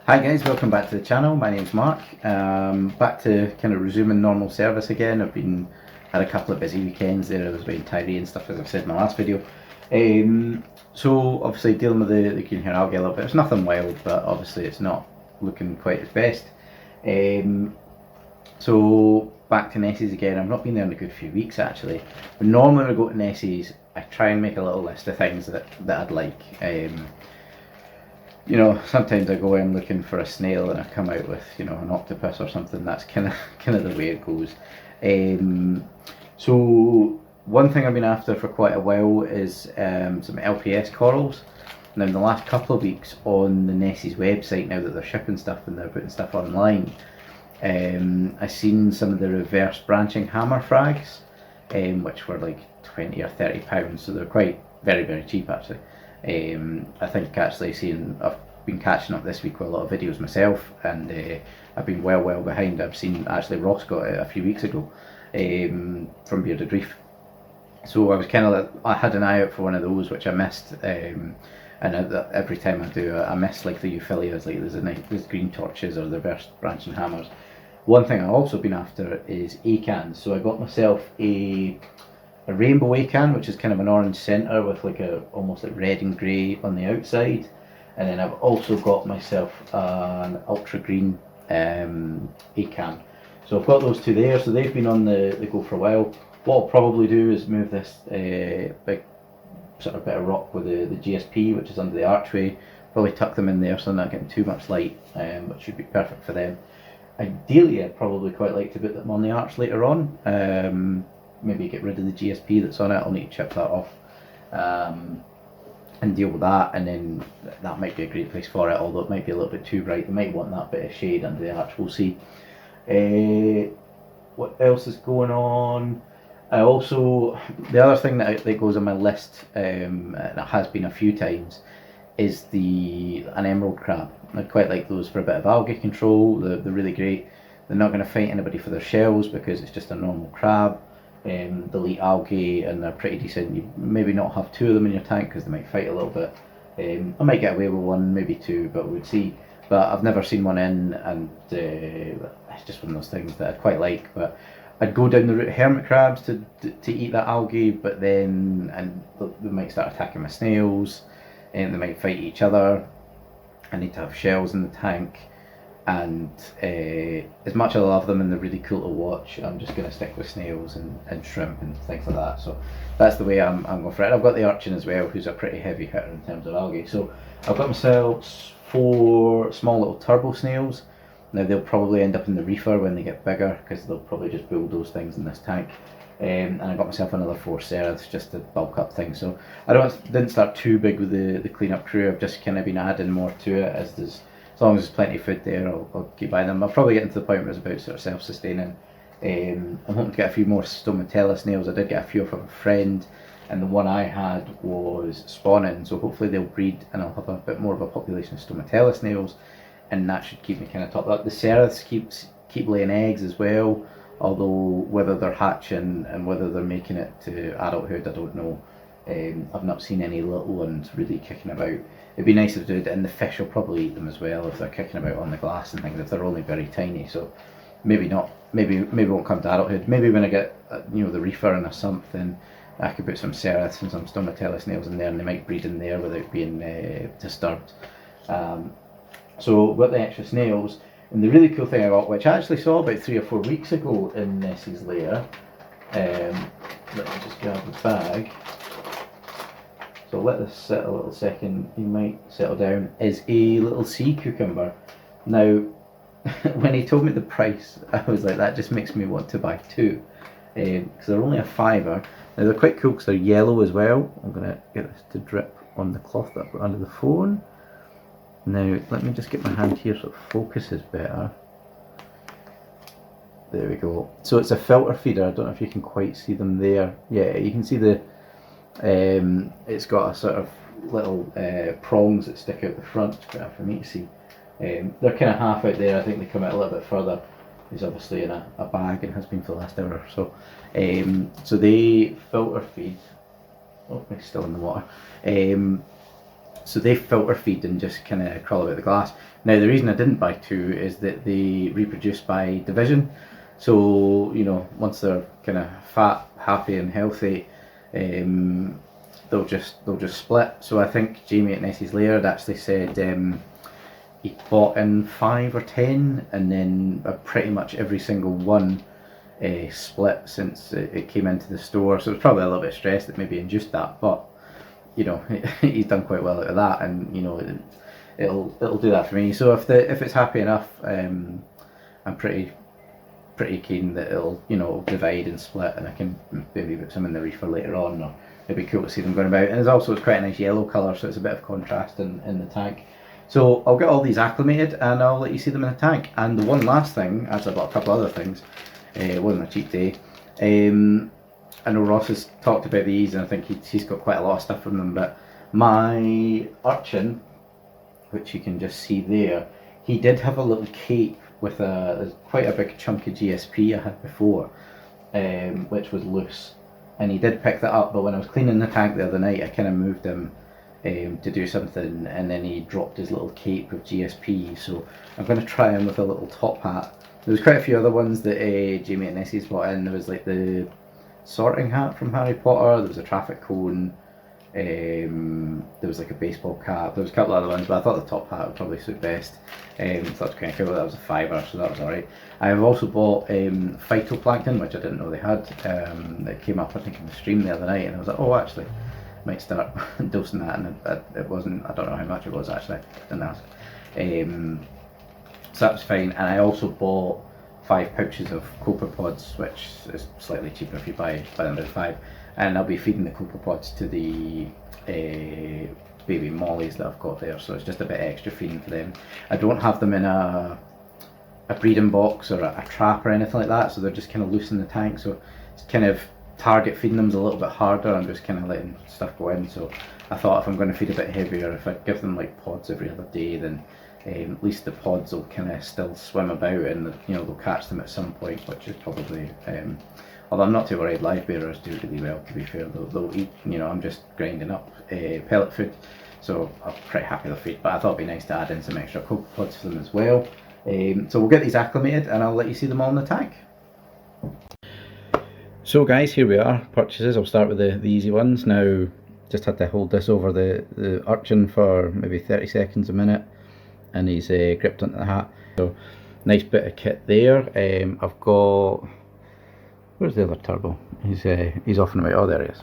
Hi guys, welcome back to the channel. My name's Mark. Back to kind of resuming normal service again. Had a couple of busy weekends there. I was being tidy and stuff, as I've said in my last video. So obviously dealing with the green hair algae a little bit. It's nothing wild, but obviously it's not looking quite its best. So back to Nessie's again. I've not been there in a good few weeks actually. But normally when I go to Nessie's, I try and make a little list of things that I'd like. You know, sometimes I go in looking for a snail and I come out with, you know, an octopus or something. That's kind of the way it goes. So one thing I've been after for quite a while is some LPS corals. Now in the last couple of weeks on the Nessie's website, now that they're shipping stuff and they're putting stuff online, I've seen some of the reverse branching hammer frags, which were like 20 or 30 pounds, so they're quite very cheap actually. I think actually I've been catching up this week with a lot of videos myself, and I've been well behind. I've seen actually Ross got it a few weeks ago from Bearded Reef, so I was kind of I had an eye out for one of those, which I missed, and every time I do I miss like the euphyllias, like there's green torches or the reverse branching hammers. One thing I've also been after is Acans, so I got myself a rainbow Acan, which is kind of an orange centre with like almost like red and grey on the outside, and then I've also got myself an ultra green Acan. So I've got those two there, so they've been on the go for a while. What I'll probably do is move this big sort of bit of rock with the GSP, which is under the archway, probably tuck them in there so they're not getting too much light, which should be perfect for them. Ideally I'd probably quite like to put them on the arch later on. Maybe get rid of the GSP that's on it. I'll need to chip that off and deal with that, and then that might be a great place for it, although it might be a little bit too bright. They might want that bit of shade under the arch, we'll see. What else is going on? I also, the other thing that goes on my list, and it has been a few times, is an emerald crab. I'd quite like those for a bit of algae control. They're really great. They're not going to fight anybody for their shells because it's just a normal crab. They'll eat algae and they're pretty decent. You maybe not have two of them in your tank because they might fight a little bit. I might get away with one, maybe two, but we'd see. But I've never seen one in, and it's just one of those things that I'd quite like. But I'd go down the route of hermit crabs to eat that algae, but then they might start attacking my snails, and they might fight each other. I need to have shells in the tank. And as much as I love them and they're really cool to watch, I'm just going to stick with snails and shrimp and things like that. So that's the way I'm going for it. I've got the urchin as well, who's a pretty heavy hitter in terms of algae. So I've got myself 4 small little turbo snails. Now they'll probably end up in the reefer when they get bigger, because they'll probably just bulldoze things in this tank. And I got myself another 4 ceriths just to bulk up things. So I didn't start too big with the cleanup crew. I've just kind of been adding more to it as long as there's plenty of food there. I'll keep buying them. I'll probably get into the point where it's about sort of self-sustaining. I'm hoping to get a few more stomatella snails. I did get a few from a friend, and the one I had was spawning, so hopefully they'll breed and I'll have a bit more of a population of stomatella snails, and that should keep me kind of topped up. The ceriths keep laying eggs as well, although whether they're hatching and whether they're making it to adulthood, I don't know. I've not seen any little ones really kicking about. It'd be nice if they did, and the fish will probably eat them as well if they're kicking about on the glass and things, if they're only very tiny. So maybe not, maybe won't come to adulthood. Maybe when I get the reefer and a sump, then I could put some ceriths and some stomatella snails in there, and they might breed in there without being disturbed. So we've got the extra snails, and the really cool thing I got, which I actually saw about 3 or 4 weeks ago in Nessie's lair, let me just grab the bag. So let this sit a little second, you might settle down, is a little sea cucumber. Now, when he told me the price, I was like, that just makes me want to buy 2. Because they're only a £5. Now they're quite cool because they're yellow as well. I'm going to get this to drip on the cloth that I've got under the phone. Now, let me just get my hand here so it focuses better. There we go. So it's a filter feeder. I don't know if you can quite see them there. Yeah, you can see it's got a sort of little prongs that stick out the front. It's quite hard for me to see. They're kind of half out there. I think they come out a little bit further. He's obviously in a bag and has been for the last hour or so. So they filter feed. Oh, he's still in the water. So they filter feed and just kind of crawl about the glass. Now the reason I didn't buy 2 is that they reproduce by division. So once they're kind of fat, happy, and healthy, they'll just split. So I think Jamie at Nessie's Lair had actually said he bought in 5 or 10, and then pretty much every single one split since it came into the store. So it was probably a little bit stressed that maybe induced that, but he's done quite well out of that, and it'll do that for me. So if it's happy enough, I'm pretty keen that it'll divide and split, and I can maybe put some in the reefer later on, or it'd be cool to see them going about. And it's quite a nice yellow colour, so it's a bit of contrast in the tank. So I'll get all these acclimated and I'll let you see them in the tank. And the one last thing, actually I've got a couple other things, it wasn't a cheap day. I know Ross has talked about these, and I think he's got quite a lot of stuff from them, but my urchin, which you can just see there, he did have a little cape with quite a big chunk of GSP I had before, which was loose, and he did pick that up, but when I was cleaning the tank the other night, I kind of moved him to do something, and then he dropped his little cape of GSP, so I'm going to try him with a little top hat. There was quite a few other ones that Jamie and Nessie's bought in. There was like the sorting hat from Harry Potter, there was a traffic cone, there was like a baseball cap, there was a couple of other ones, but I thought the top hat would probably suit best. So that was kind of cool. That was a £5, so that was alright. I have also bought Phytoplankton, which I didn't know they had. That came up I think in the stream the other night, and I was like, oh actually, might start dosing that, and it wasn't, I don't know how much it was actually, didn't ask. So that was fine. And I also bought 5 pouches of copepods, which is slightly cheaper if you buy them at 5, and I'll be feeding the copepods to the baby mollies that I've got there, so it's just a bit extra feeding for them. I don't have them in a breeding box or a trap or anything like that, so they're just kind of loose in the tank, so it's kind of target feeding them is a little bit harder. I'm just kind of letting stuff go in, so I thought if I'm going to feed a bit heavier, if I give them like pods every other day, then at least the pods will kind of still swim about, and they'll catch them at some point, which is probably, although I'm not too worried, live bearers do really well, to be fair. They'll eat, I'm just grinding up pellet food, so I'm pretty happy with the feed, but I thought it'd be nice to add in some extra copepods for them as well. So we'll get these acclimated and I'll let you see them all in the tank. So guys, here we are, purchases. I'll start with the easy ones. Now, just had to hold this over the urchin for maybe 30 seconds, a minute, and he's gripped onto the hat. So nice bit of kit there. I've got, where's the other turbo? He's off and away. Oh, there he is.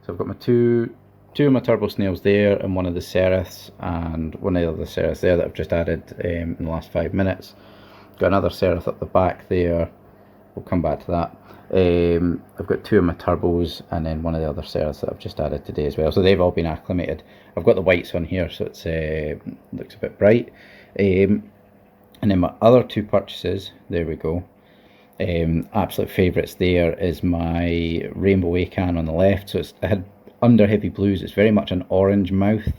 So I've got my two of my turbo snails there, and one of the Sereths, and one of the other Sereths there that I've just added in the last 5 minutes. Got another Sereth up the back there. We'll come back to that. I've got 2 of my turbos, and then one of the other Sereths that I've just added today as well. So they've all been acclimated. I've got the whites on here, so it's looks a bit bright. And then my other 2 purchases, there we go. Absolute favourites there is my rainbow Acan on the left. So I had under heavy blues, it's very much an orange mouth,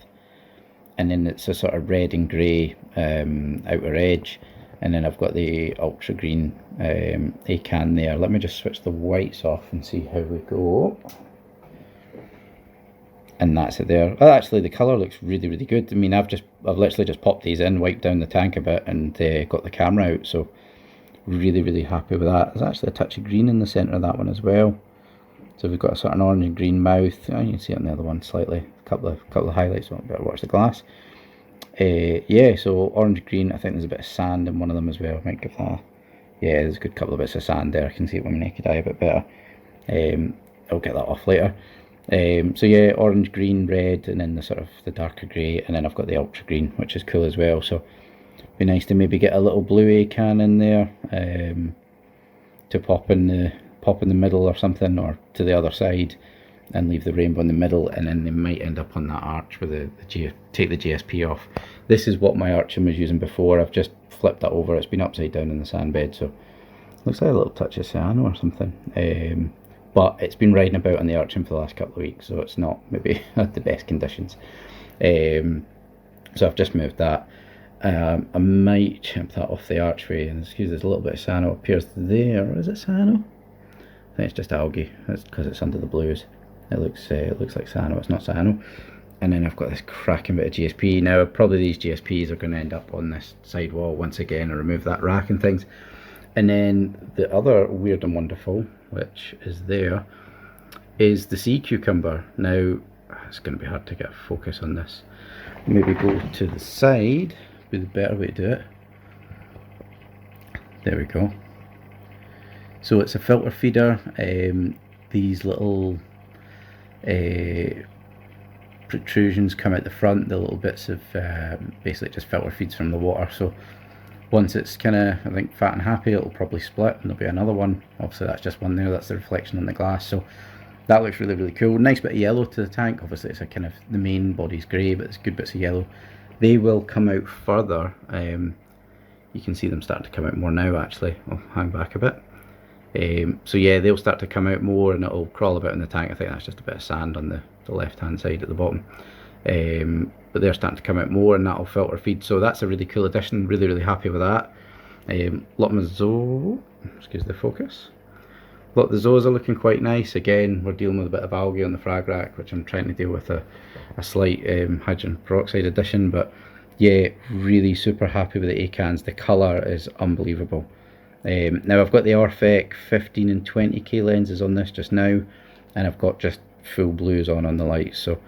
and then it's a sort of red and grey outer edge. And then I've got the ultra green Acan there. Let me just switch the whites off and see how we go. And that's it there. Oh, actually the colour looks really, really good. I mean, I've literally just popped these in, wiped down the tank a bit, and got the camera out. So really, really happy with that. There's actually a touch of green in the centre of that one as well. So we've got a sort of an orange and green mouth. Oh, you can see it on the other one slightly. A couple of highlights. So I better watch the glass. Yeah, so orange green. I think there's a bit of sand in one of them as well. Might give that. Yeah, there's a good couple of bits of sand there. I can see it with my naked eye a bit better. I'll get that off later. So yeah, orange, green, red, and then the sort of the darker grey, and then I've got the ultra green, which is cool as well. So it'd be nice to maybe get a little blue Acan in there to pop in the middle or something, or to the other side, and leave the rainbow in the middle, and then they might end up on that arch with take the GSP off. This is what my urchin was using before. I've just flipped that over. It's been upside down in the sand bed, so looks like a little touch of cyano or something. But it's been riding about on the urchin for the last couple of weeks, so it's not maybe at the best conditions. So I've just moved that. I might chip that off the archway, and excuse, there's a little bit of cyano appears there. Is it cyano? I think it's just algae. That's because it's under the blues. It looks like cyano. It's not cyano. And then I've got this cracking bit of GSP. Now probably these GSPs are going to end up on this side wall once again. I remove that rack and things. And then the other weird and wonderful, which is there, is the sea cucumber. Now it's going to be hard to get a focus on this. Maybe go to the side would be the better way to do it. There we go. So it's a filter feeder. These little protrusions come out the front, the little bits of basically just filter feeds from the water. So once it's kind of, I think, fat and happy, it'll probably split and there'll be another one. Obviously that's just one there, that's the reflection on the glass. So that looks really, really cool. Nice bit of yellow to the tank. Obviously it's a kind of, the main body's grey, but it's good bits of yellow. They will come out further. You can see them starting to come out more now actually. I'll hang back a bit. So yeah, they'll start to come out more and it'll crawl about in the tank. I think that's just a bit of sand on the left hand side at the bottom. But they're starting to come out more and that'll filter feed. So that's a really cool addition, really, really happy with that. Lot of my excuse the focus. A lot of the zoas are looking quite nice. Again, we're dealing with a bit of algae on the frag rack, which I'm trying to deal with a slight hydrogen peroxide addition. But yeah, really super happy with the Acans. The colour is unbelievable. Now I've got the Orphec 15 and 20k lenses on this just now, and I've got just full blues on the lights. So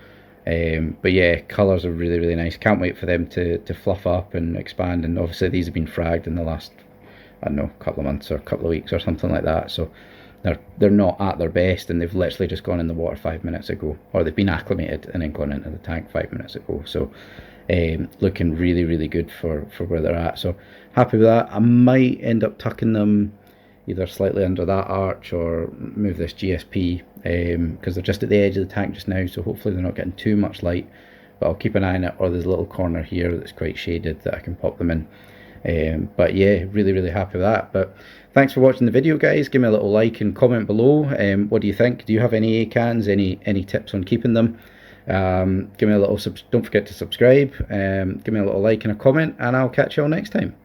but yeah, colours are really, really nice. Can't wait for them to fluff up and expand. And obviously these have been fragged in the last, I don't know, couple of months or a couple of weeks or something like that. So they're not at their best, and they've literally just gone in the water 5 minutes ago, or they've been acclimated and then gone into the tank 5 minutes ago. So looking really, really good for where they're at. So happy with that. I might end up tucking them either slightly under that arch or move this GSP because they're just at the edge of the tank just now, so hopefully they're not getting too much light, but I'll keep an eye on it. Or there's a little corner here that's quite shaded that I can pop them in. But yeah, really, really happy with that. But thanks for watching the video, guys. Give me a little like and comment below. What do you think? Do you have any Acans? Any tips on keeping them? Give me a little don't forget to subscribe. Give me a little like and a comment, and I'll catch you all next time.